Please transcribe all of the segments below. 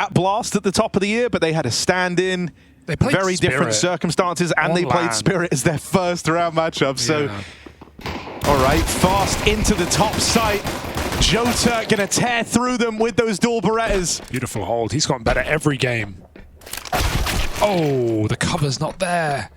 at Blast at the top of the year, but they had a stand-in. They played very Spirit different circumstances, and they played Spirit as their first round matchup. So, all right, fast into the top site. Jota gonna tear through them with those dual Berettas. Beautiful hold. He's gotten better every game. Oh, the cover's not there.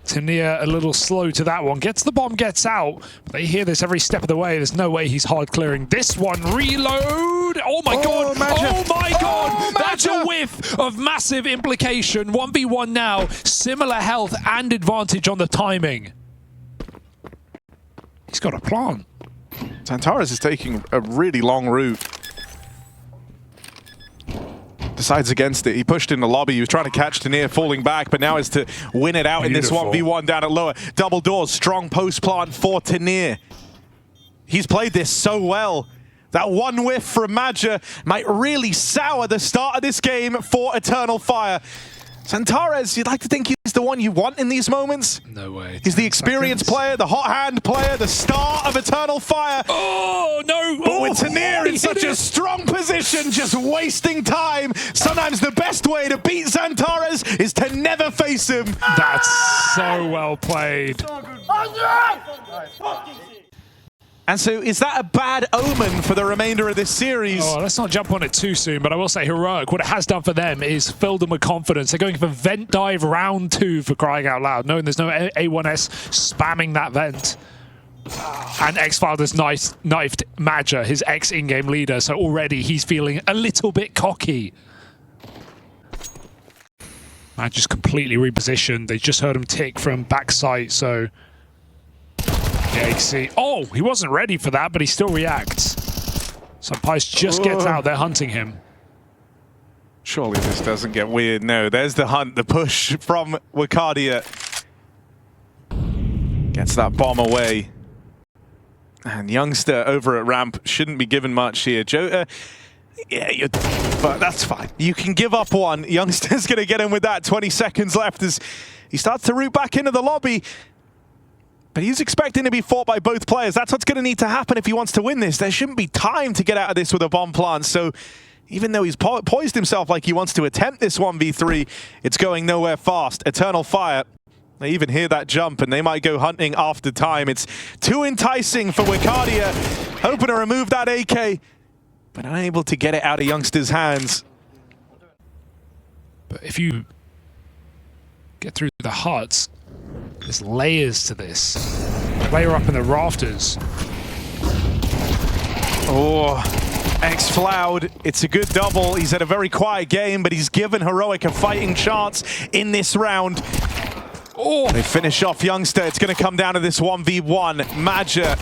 Tania a little slow to that one. Gets the bomb, gets out. But they hear this every step of the way. There's no way he's hard clearing this one. Reload! Oh my god! Oh my god! That's a whiff of massive implication. 1v1 now. Similar health and advantage on the timing. He's got a plant. Xantares is taking a really long route. Decides against it. He pushed in the lobby. He was trying to catch Tania falling back, but now is to win it out in this 1v1 down at lower. Double doors, strong post plant for Tania. He's played this so well. That one whiff from Maja might really sour the start of this game for Eternal Fire. Xantares, you'd like to think he's the one you want in these moments? No way. He's the experienced player, the hot hand player, the star of Eternal Fire. Oh, no. But with Tania in such a strong position, just wasting time. Sometimes the best way to beat Xantares is to never face him. That's so well played. And so is that a bad omen for the remainder of this series? Oh, let's not jump on it too soon, but I will say Heroic, what it has done for them is filled them with confidence. They're going for vent dive round 2 for crying out loud, knowing there's no A1S spamming that vent. And X-File has knifed Maja, his ex-in-game leader, so already he's feeling a little bit cocky. Maja's completely repositioned. They just heard him tick from backside, so... Yeah, you can see. Oh, he wasn't ready for that, but he still reacts. So Pice just gets out there hunting him. Surely this doesn't get weird. No, there's the hunt, the push from Wakadia. Gets that bomb away. And Youngster over at ramp shouldn't be given much here. Jota, yeah, but that's fine. You can give up one. Youngster's going to get him with that. 20 seconds left as he starts to root back into the lobby. But he's expecting to be fought by both players. That's what's going to need to happen if he wants to win this. There shouldn't be time to get out of this with a bomb plant. So even though he's poised himself like he wants to attempt this 1v3, it's going nowhere fast. Eternal Fire, they even hear that jump and they might go hunting after time. It's too enticing for Wakadia. Hoping to remove that AK, but unable to get it out of Youngster's hands. But if you get through the huts, there's layers to this. Layer up in the rafters. Oh, X-Floud, it's a good double. He's had a very quiet game, but he's given Heroic a fighting chance in this round. Oh, they finish off Youngster. It's going to come down to this 1v1. Maja,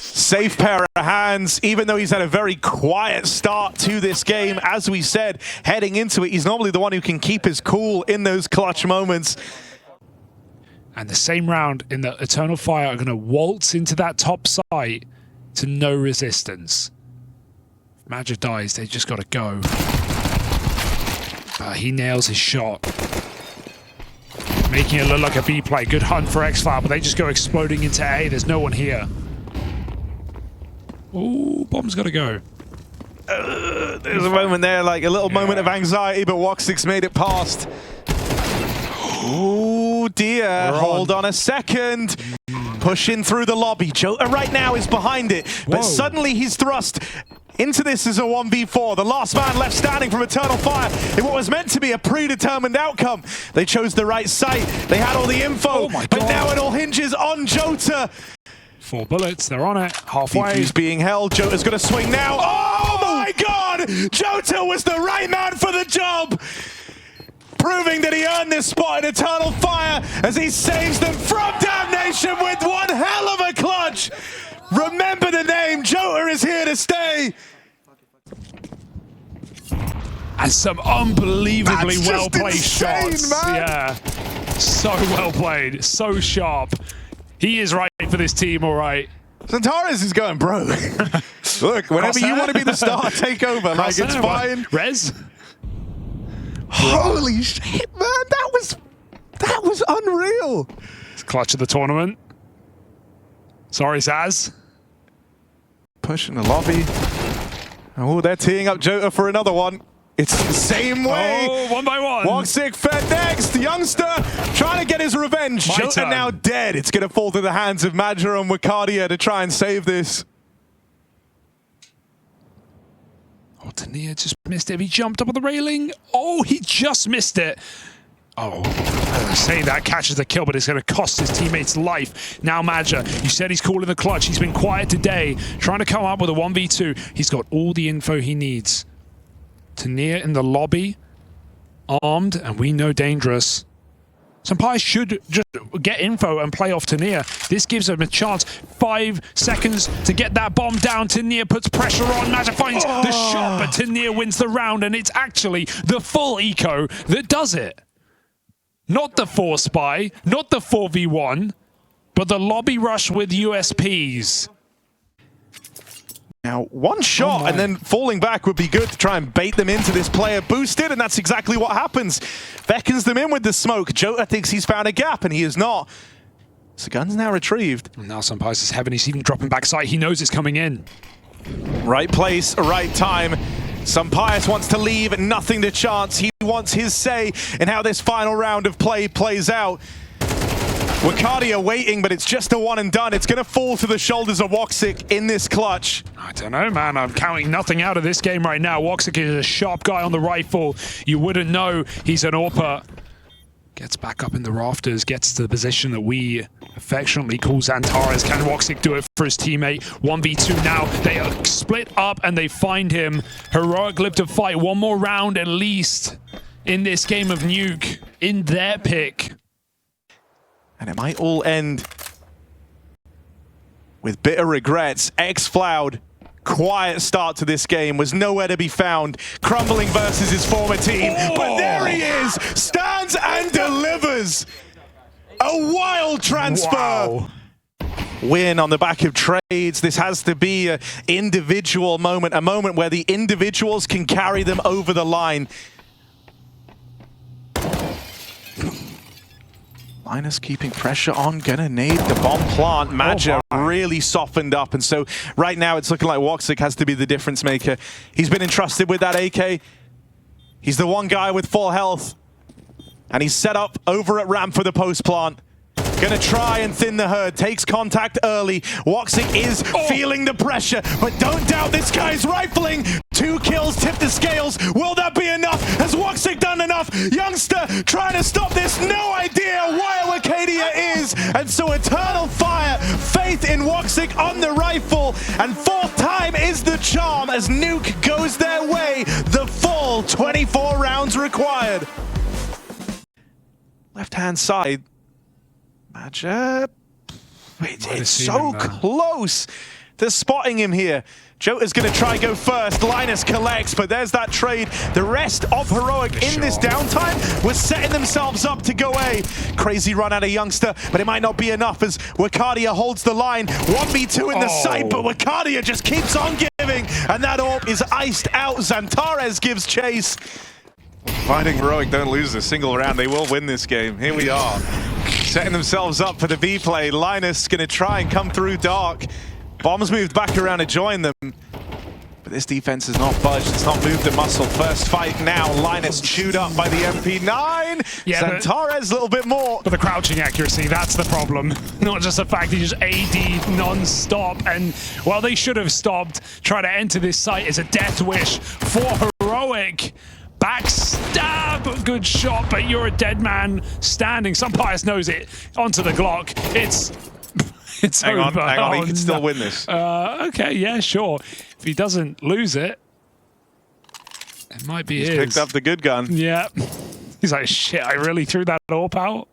safe pair of hands, even though he's had a very quiet start to this game. As we said, heading into it, he's normally the one who can keep his cool in those clutch moments. And the same round in the Eternal Fire are going to waltz into that top site to no resistance. If Maja dies, they just got to go. But he nails his shot. Making it look like a B play. Good hunt for X-File, but they just go exploding into A. There's no one here. Ooh, bomb's got to go. There's a moment there, like a little moment of anxiety, but Woxix made it past. Oh dear, hold on a second. Pushing through the lobby. Jota right now is behind it, but suddenly he's thrust into this as a 1v4. The last man left standing from Eternal Fire in what was meant to be a predetermined outcome. They chose the right site. They had all the info, but now it all hinges on Jota. 4 bullets, they're on it, halfway. He's being held. Jota's going to swing now. Oh my god! Jota was the right man for the job! Proving that he earned this spot in Eternal Fire as he saves them from damnation with one hell of a clutch. Remember the name, Jota is here to stay. And some unbelievably well-played shots. Man. Yeah, so well played, so sharp. He is right for this team, all right. Xantares is going broke. Look, whenever you want to be the star, take over. Like, it's fine. Rez? Holy shit, man, that was unreal. It's clutch of the tournament. Sorry, Zaz. Pushing the lobby. Oh, they're teeing up Jota for another one. It's the same way. Oh, one by one. Woxic fed next. The youngster trying to get his revenge. Jota now dead. It's going to fall to the hands of Madja and Wakadia to try and save this. Oh, Tania just missed it. He jumped up on the railing. Oh, he just missed it. Oh, saying that catches the kill, but it's going to cost his teammates life. Now Madja, you said he's calling the clutch. He's been quiet today, trying to come up with a 1v2. He's got all the info he needs. Tania in the lobby, armed, and we know dangerous. Sampaio should just get info and play off Tania. This gives him a chance. 5 seconds to get that bomb down. Tania puts pressure on. Madja finds the shot, but Tania wins the round, and it's actually the full eco that does it. Not the 4 spy, not the 4v1, but the lobby rush with USPs. Now, one shot and then falling back would be good to try and bait them into this player boosted, and that's exactly what happens. Beckons them in with the smoke. Jota thinks he's found a gap, and he is not. So gun's now retrieved. And now Sampaio's is heaven. He's even dropping back sight. He knows it's coming in. Right place, right time. Sampaio wants to leave, nothing to chance. He wants his say in how this final round of play plays out. Wakadia waiting, but it's just a one and done. It's going to fall to the shoulders of Woxic in this clutch. I don't know, man. I'm counting nothing out of this game right now. Woxic is a sharp guy on the rifle. You wouldn't know he's an AWPer. Gets back up in the rafters, gets to the position that we affectionately call Xantares. Can Woxic do it for his teammate? 1v2 now. They are split up and they find him. Heroic live to fight one more round at least in this game of Nuke in their pick. And it might all end with bitter regrets. X-Floud, quiet start to this game, was nowhere to be found. Crumbling versus his former team. But there he is, stands and delivers. A wild transfer. Wow. Win on the back of trades. This has to be an individual moment, a moment where the individuals can carry them over the line. Linus keeping pressure on, gonna nade the bomb plant. Madja really softened up, and so right now it's looking like Woxic has to be the difference maker. He's been entrusted with that AK. He's the one guy with full health, and he's set up over at ramp for the post plant. Gonna try and thin the herd, takes contact early. Woxic is feeling the pressure, but don't doubt this guy's rifling. 2 kills tip the scales. Will that be enough? Has Woxic done enough? Youngster trying to stop this. No idea where Wakadia is. And so Eternal Fire, faith in Woxic on the rifle. And 4th time is the charm as Nuke goes their way. The full 24 rounds required. Left-hand side. Madja, it's so close to spotting him here. Jota's going to try go first. Linus collects, but there's that trade. The rest of Heroic in this downtime was setting themselves up to go A. Crazy run out of Youngster, but it might not be enough as Wakadia holds the line. 1v2 in the site, but Wakadia just keeps on giving, and that AWP is iced out. Xantares gives chase. Finding Heroic don't lose a single round. They will win this game. Here we are. Setting themselves up for the B play. Linus going to try and come through dark. Bombs moved back around to join them. But this defense has not budged. It's not moved a muscle. First fight now. Linus chewed up by the MP9. Yeah, Xantares a little bit more. But the crouching accuracy, that's the problem. Not just the fact he just AD non-stop. And, well, they should have stopped. Trying to enter this site is a death wish for Heroic. Backstab! Good shot, but you're a dead man standing. Sampaio knows it. Onto the Glock. It's hang over. Hang on, he can still win this. Okay, yeah, sure. If he doesn't lose it, it might be his. He's picked up the good gun. Yeah. He's like, shit, I really threw that AWP out.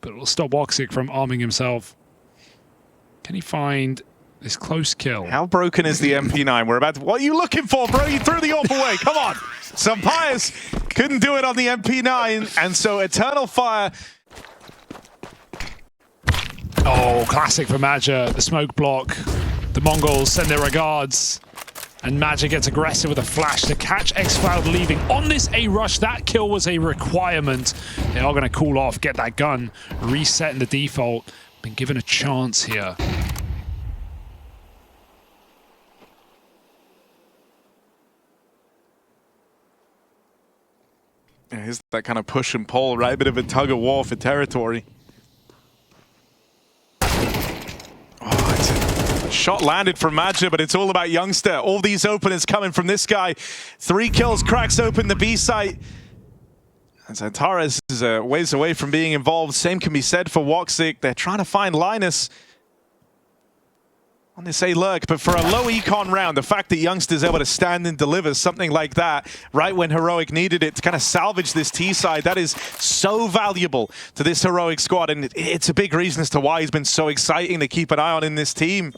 But it'll stop Woxic from arming himself. Can he find this close kill? How broken is the MP9? We're about to... What are you looking for, bro? You threw the AWP away. Come on. Sampaio couldn't do it on the MP9, and so Eternal Fire... Oh, classic for Madja. The smoke block. The Mongols send their regards. And Madja gets aggressive with a flash to catch X-Cloud leaving. On this A rush, that kill was a requirement. They are going to cool off, get that gun, reset in the default. Been given a chance here. Yeah, here's that kind of push and pull, right? A bit of a tug of war for territory. Oh, it's a shot landed from Madja, but it's all about Youngster. All these openers coming from this guy. 3 kills, cracks open the B site. And Zantares is ways away from being involved. Same can be said for Woxic. They're trying to find Linus on this A-Lurk, but for a low econ round, the fact that Youngster's able to stand and deliver something like that right when Heroic needed it to kind of salvage this T side, that is so valuable to this Heroic squad, and it's a big reason as to why he's been so exciting to keep an eye on in this team.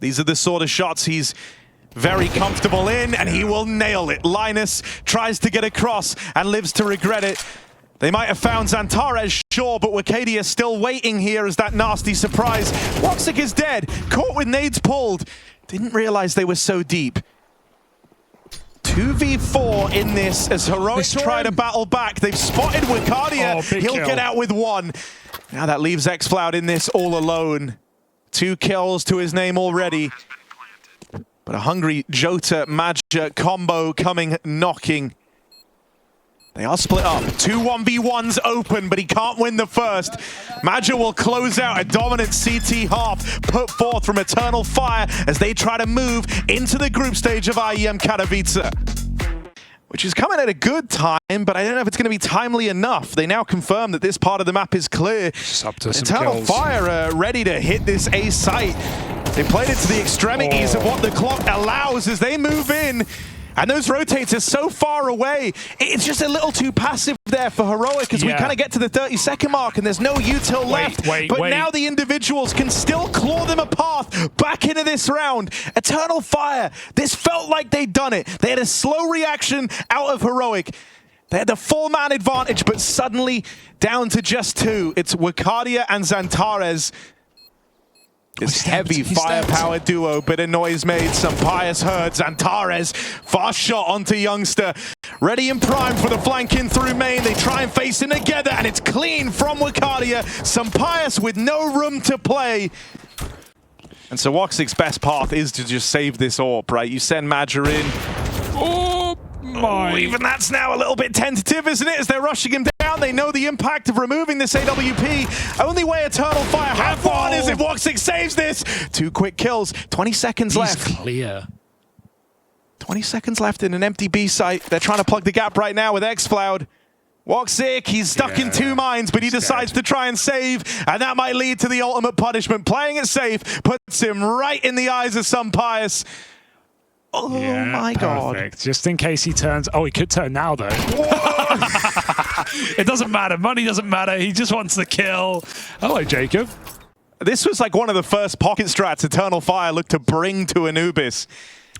These are the sort of shots he's very comfortable in, and he will nail it. Linus tries to get across and lives to regret it. They might have found Zantares, sure, but Wakadia still waiting here as that nasty surprise. Woxic is dead, caught with nades pulled. Didn't realize they were so deep. 2v4 in this as Heroic try to battle back. They've spotted Wakadia. He'll get out with 1. Now that leaves Xfloud in this all alone. 2 kills to his name already. But a hungry Jota Madja combo coming knocking. They are split up. 2 1v1s open, but he can't win the first. Madja will close out a dominant CT half put forth from Eternal Fire as they try to move into the group stage of IEM Katowice, which is coming at a good time, but I don't know if it's going to be timely enough. They now confirm that this part of the map is clear. Just up to some Eternal kills. Fire ready to hit this A site. They played it to the extremities of what the clock allows as they move in. And those rotates are so far away. It's just a little too passive there for Heroic as we kind of get to the 30-second mark and there's no util left. But now the individuals can still claw them a path back into this round. Eternal Fire, this felt like they'd done it. They had a slow reaction out of Heroic. They had the full man advantage, but suddenly down to just 2. It's Wakadia and Zantares. This heavy firepower duo, bit of noise made, some pious heard. Zantares, fast shot onto Youngster. Ready and primed for the flank in through main. They try and face in together, and it's clean from Wakadia. Some pious with no room to play. And so Woxic's best path is to just save this AWP, right? You send Madja in. Oh my. Even that's now a little bit tentative, isn't it? As they're rushing him down, they know the impact of removing this AWP. Only way Eternal Fire have one is if Woxic saves this. 2 quick kills, 20 seconds left. Clear. 20 seconds left in an empty B site. They're trying to plug the gap right now with Xfloud. Woxic, he's stuck in 2 minds, but he decides to try and save, and that might lead to the ultimate punishment. Playing it safe puts him right in the eyes of some pious. Oh my god. Just in case he turns. Oh, he could turn now, though. It doesn't matter. Money doesn't matter. He just wants the kill. Hello, Jacob. This was like one of the first pocket strats Eternal Fire looked to bring to Anubis.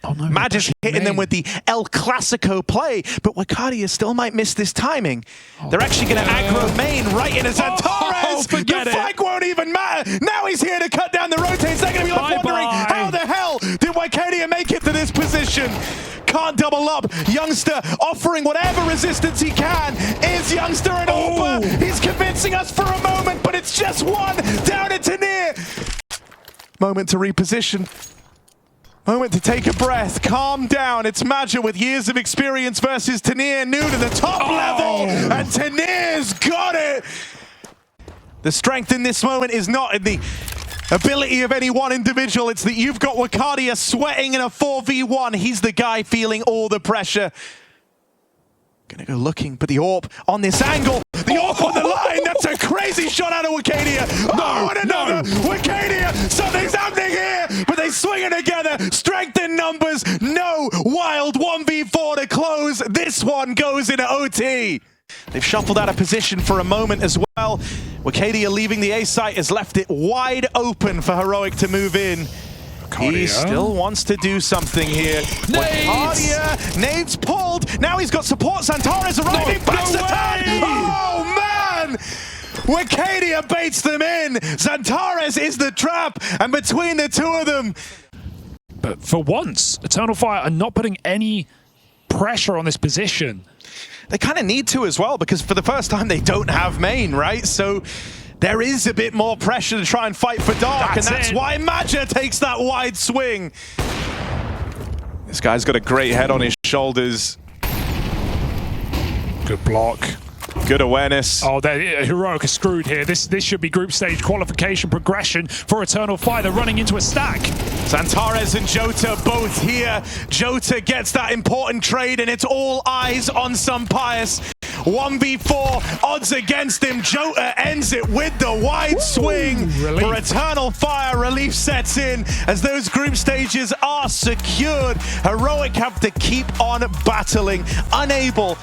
Oh, no, Madja's hitting them with the El Clasico play, but Wakadia still might miss this timing. They're actually going to aggro main right into Zantares. The flank won't even matter. Now he's here to cut down the rotates. They're going to be left wondering, how the hell did Wakadia make it to this position? Can't double up. Youngster offering whatever resistance he can. Is Youngster an AWP? He's convincing us for a moment, but it's just 1 down at Tanir. Moment to reposition. Moment to take a breath, calm down. It's Madja with years of experience versus Tanir, new to the top level, and Tanir's got it. The strength in this moment is not in the ability of any one individual. It's that you've got Wakadia sweating in a 4v1. He's the guy feeling all the pressure. Gonna go looking, but the AWP on this angle. The AWP on the line. That's a crazy shot out of Wakadia. And another. Wakadia. Something's happening here. But they swing it together. Strength in numbers. No wild 1v4 to close. This one goes into OT. They've shuffled out of position for a moment as well. Wakadia leaving the A site has left it wide open for Heroic to move in. He still wants to do something here. Wakadia, nades pulled. Now he's got support. Zantares arriving. Oh, man! Wakadia baits them in. Zantares is the trap. And between the 2 of them. But for once, Eternal Fire are not putting any pressure on this position. They kind of need to as well, because for the first time they don't have main, right? So there is a bit more pressure to try and fight for Dark, and that's why Madja takes that wide swing. This guy's got a great head on his shoulders. shoulders. Good block. Good awareness. Oh, Heroic are screwed here. This should be group stage qualification progression for Eternal Fire. They're running into a stack. Xantares and Jota both here. Jota gets that important trade, and it's all eyes on some Pius. 1v4, odds against him. Jota ends it with the wide swing for Eternal Fire. Relief sets in as those group stages are secured. Heroic have to keep on battling, unable